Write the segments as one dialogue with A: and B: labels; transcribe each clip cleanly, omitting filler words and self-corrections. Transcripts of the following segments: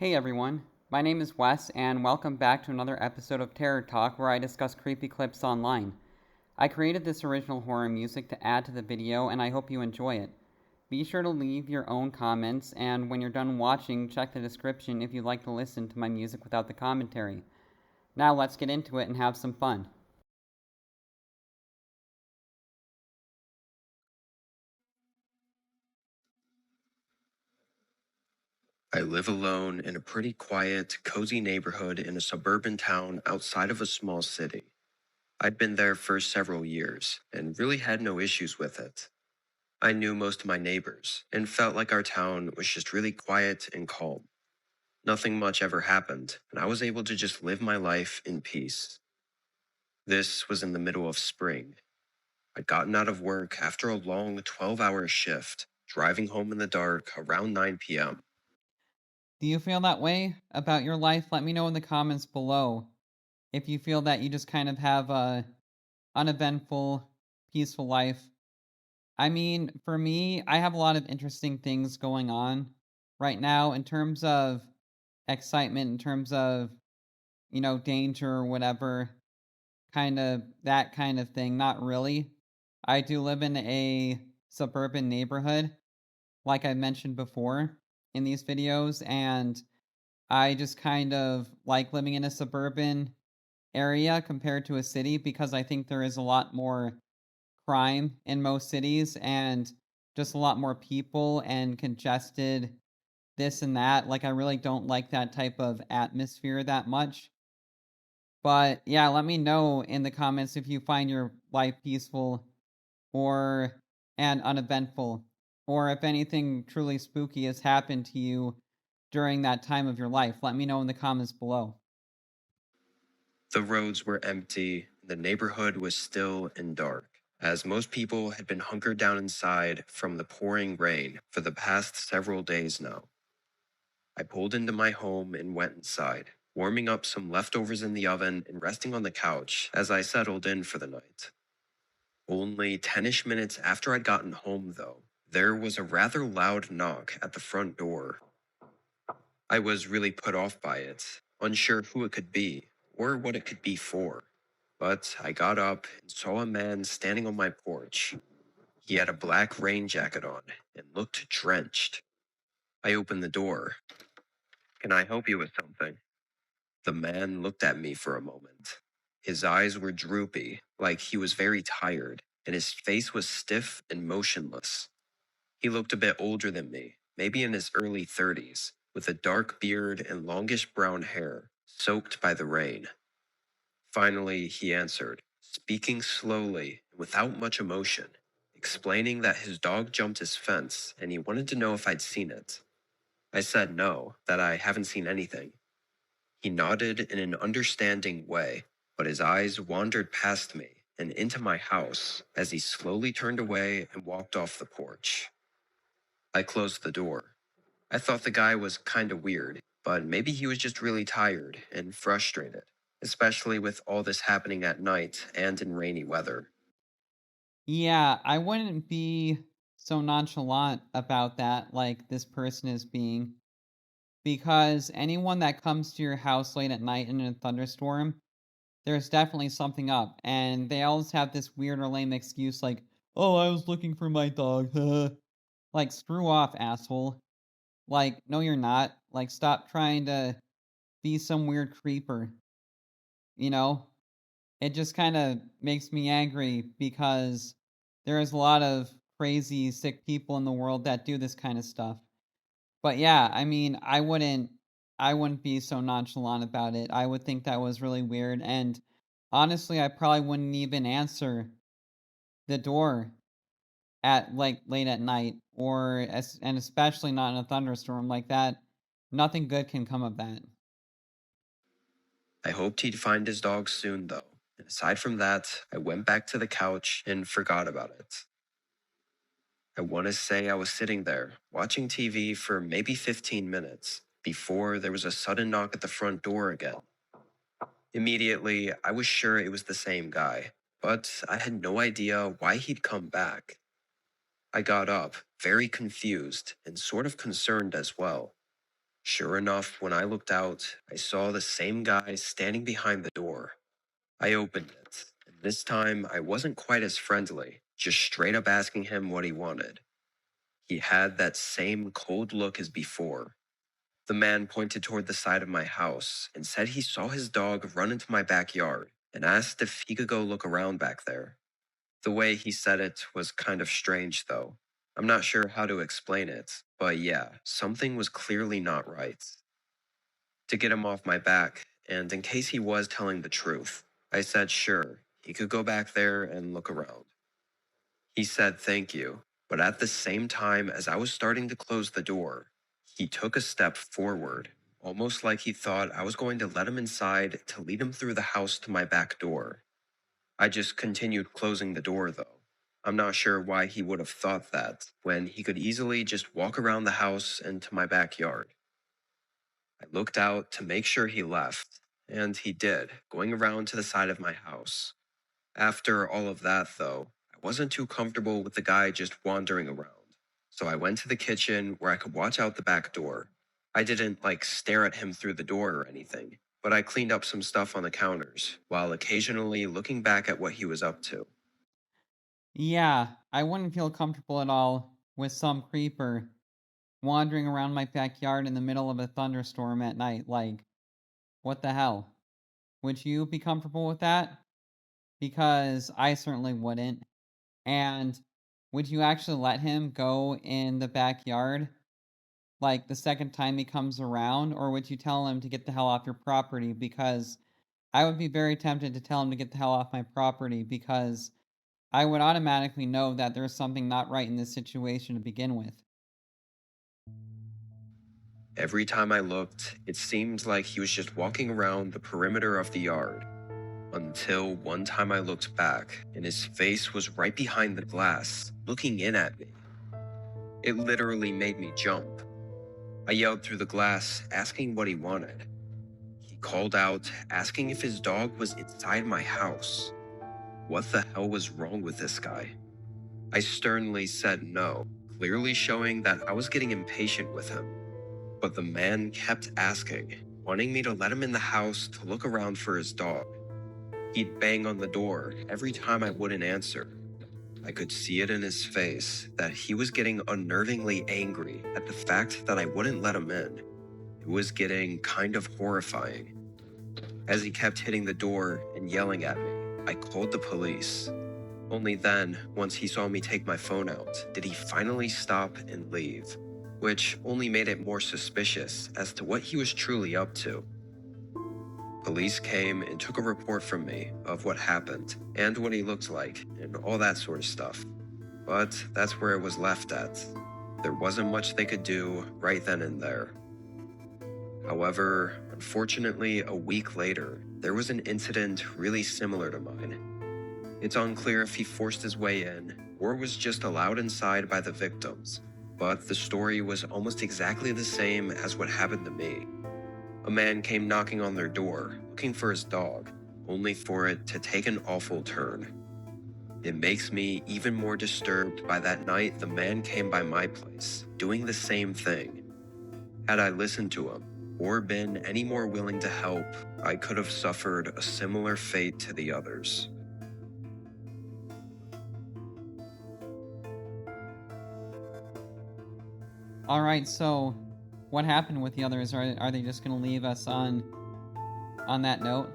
A: Hey everyone, my name is Wes, and welcome back to another episode of Terror Talk where I discuss creepy clips online. I created this original horror music to add to the video, and I hope you enjoy it. Be sure to leave your own comments, and when you're done watching, check the description if you'd like to listen to my music without the commentary. Now let's get into it and have some fun.
B: I live alone in a pretty quiet, cozy neighborhood in a suburban town outside of a small city. I'd been there for several years and really had no issues with it. I knew most of my neighbors and felt like our town was just really quiet and calm. Nothing much ever happened, and I was able to just live my life in peace. This was in the middle of spring. I'd gotten out of work after a long 12-hour shift, driving home in the dark around 9 p.m.
A: Do you feel that way about your life? Let me know in the comments below if you feel that you just kind of have a uneventful, peaceful life. I mean, for me, I have a lot of interesting things going on right now in terms of excitement, in terms of, danger or whatever, kind of that kind of thing. Not really. I do live in a suburban neighborhood, like I mentioned before in these videos, and I just kind of like living in a suburban area compared to a city because I think there is a lot more crime in most cities and just a lot more people and congested this and that. Like, I really don't like that type of atmosphere that much. But yeah, let me know in the comments if you find your life peaceful or and uneventful, or if anything truly spooky has happened to you during that time of your life. Let me know in the comments below.
B: The roads were empty, and the neighborhood was still and dark, as most people had been hunkered down inside from the pouring rain for the past several days now. I pulled into my home and went inside, warming up some leftovers in the oven and resting on the couch as I settled in for the night. Only 10ish minutes after I'd gotten home, though, there was a rather loud knock at the front door. I was really put off by it, unsure who it could be or what it could be for. But I got up and saw a man standing on my porch. He had a black rain jacket on and looked drenched. I opened the door. Can I help you with something? The man looked at me for a moment. His eyes were droopy, like he was very tired, and his face was stiff and motionless. He looked a bit older than me, maybe in his early 30s, with a dark beard and longish brown hair, soaked by the rain. Finally, he answered, speaking slowly and without much emotion, explaining that his dog jumped his fence and he wanted to know if I'd seen it. I said no, that I haven't seen anything. He nodded in an understanding way, but his eyes wandered past me and into my house as he slowly turned away and walked off the porch. I closed the door. I thought the guy was kinda weird, but maybe he was just really tired and frustrated, especially with all this happening at night and in rainy weather.
A: Yeah, I wouldn't be so nonchalant about that like this person is being, because anyone that comes to your house late at night in a thunderstorm, there's definitely something up, and they always have this weird or lame excuse like, "Oh, I was looking for my dog." Like, screw off, asshole. Like, no, you're not. Like, stop trying to be some weird creeper, you know? It just kind of makes me angry because there's a lot of crazy, sick people in the world that do this kind of stuff. But yeah, I mean, I wouldn't be so nonchalant about it. I would think that was really weird, and honestly, I probably wouldn't even answer the door at like late at night and especially not in a thunderstorm like that. Nothing good can come of that.
B: I hoped he'd find his dog soon, though, and aside from that, I went back to the couch and forgot about it. I want to say I was sitting there, watching TV for maybe 15 minutes, before there was a sudden knock at the front door again. Immediately, I was sure it was the same guy, but I had no idea why he'd come back. I got up, very confused and sort of concerned as well. Sure enough, when I looked out, I saw the same guy standing behind the door. I opened it, and this time I wasn't quite as friendly, just straight up asking him what he wanted. He had that same cold look as before. The man pointed toward the side of my house and said he saw his dog run into my backyard and asked if he could go look around back there. The way he said it was kind of strange, though. I'm not sure how to explain it, but yeah, something was clearly not right. To get him off my back, and in case he was telling the truth, I said sure, he could go back there and look around. He said thank you, but at the same time as I was starting to close the door, he took a step forward, almost like he thought I was going to let him inside to lead him through the house to my back door. I just continued closing the door, though. I'm not sure why he would have thought that, when he could easily just walk around the house and to my backyard. I looked out to make sure he left, and he did, going around to the side of my house. After all of that, though, I wasn't too comfortable with the guy just wandering around, so I went to the kitchen where I could watch out the back door. I didn't stare at him through the door or anything, but I cleaned up some stuff on the counters, while occasionally looking back at what he was up to.
A: Yeah, I wouldn't feel comfortable at all with some creeper wandering around my backyard in the middle of a thunderstorm at night. Like, what the hell? Would you be comfortable with that? Because I certainly wouldn't. And would you actually let him go in the backyard, like, the second time he comes around? Or would you tell him to get the hell off your property? Because I would be very tempted to tell him to get the hell off my property because I would automatically know that there's something not right in this situation to begin with.
B: Every time I looked, it seemed like he was just walking around the perimeter of the yard, until one time I looked back and his face was right behind the glass, looking in at me. It literally made me jump. I yelled through the glass, asking what he wanted. He called out, asking if his dog was inside my house. What the hell was wrong with this guy? I sternly said no, clearly showing that I was getting impatient with him. But the man kept asking, wanting me to let him in the house to look around for his dog. He'd bang on the door every time I wouldn't answer. I could see it in his face that he was getting unnervingly angry at the fact that I wouldn't let him in. It was getting kind of horrifying. As he kept hitting the door and yelling at me, I called the police. Only then, once he saw me take my phone out, did he finally stop and leave, which only made it more suspicious as to what he was truly up to. Police came and took a report from me of what happened and what he looked like and all that sort of stuff. But that's where it was left at. There wasn't much they could do right then and there. However, unfortunately, a week later, there was an incident really similar to mine. It's unclear if he forced his way in or was just allowed inside by the victims, but the story was almost exactly the same as what happened to me. A man came knocking on their door, looking for his dog, only for it to take an awful turn. It makes me even more disturbed by that night the man came by my place, doing the same thing. Had I listened to him, or been any more willing to help, I could have suffered a similar fate to the others.
A: Alright, so what happened with the others? Are they just gonna leave us on that note?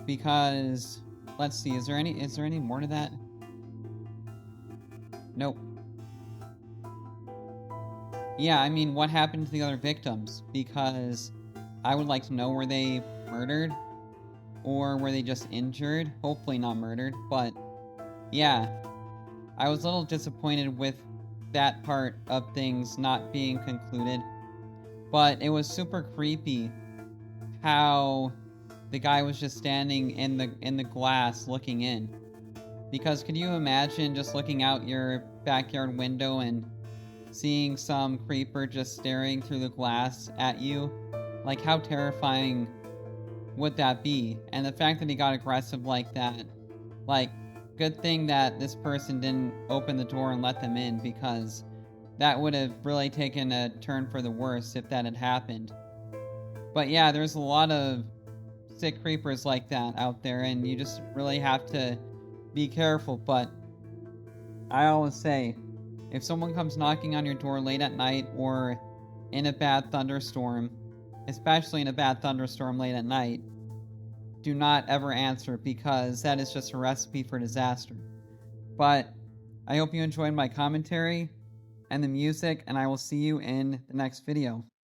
A: Because let's see, is there any more to that? Nope. Yeah, I mean, what happened to the other victims? Because I would like to know, were they murdered? Or were they just injured? Hopefully not murdered, but yeah. I was a little disappointed with that part of things not being concluded. But it was super creepy how the guy was just standing in the glass looking in. Because could you imagine just looking out your backyard window and seeing some creeper just staring through the glass at you? Like, how terrifying would that be? And the fact that he got aggressive like that, like, good thing that this person didn't open the door and let them in, because that would have really taken a turn for the worse if that had happened. But yeah, there's a lot of sick creepers like that out there, and you just really have to be careful. But I always say, if someone comes knocking on your door late at night or in a bad thunderstorm, especially in a bad thunderstorm late at night, do not ever answer, because that is just a recipe for disaster. But I hope you enjoyed my commentary and the music, and I will see you in the next video.